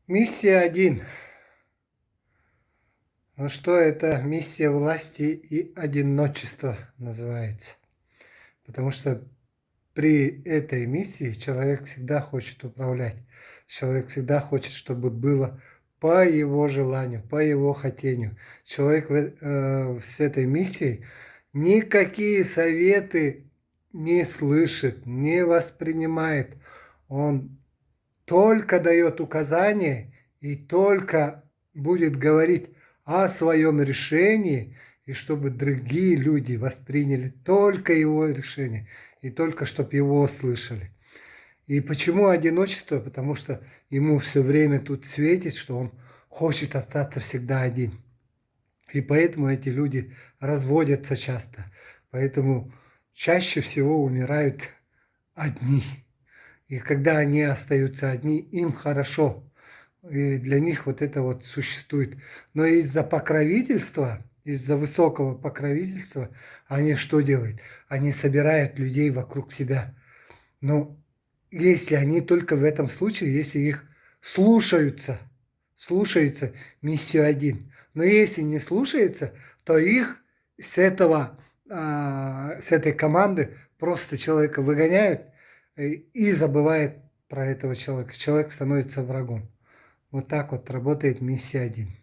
Миссия один. Ну что это? Миссия власти и одиночества называется. Потому что при этой миссии человек всегда хочет управлять. Человек всегда хочет, чтобы было по его желанию, по его хотению. Человек с этой миссией никакие советы не слышит, не воспринимает. Он только дает указания и только будет говорить о своем решении, и чтобы другие люди восприняли только его решение, и только чтобы его слышали. И почему одиночество? Потому что ему все время тут светит, что он хочет остаться всегда один. И поэтому эти люди разводятся часто. Поэтому чаще всего умирают одни. И когда они остаются одни, им хорошо. И для них вот это вот существует. Но из-за покровительства, из-за высокого покровительства, они что делают? Они собирают людей вокруг себя. Но если они только в этом случае, если их слушаются миссию один. Но если не слушается, то их с этой команды просто человека выгоняют и забывает про этого человека. Человек становится врагом. Вот так вот работает миссия один.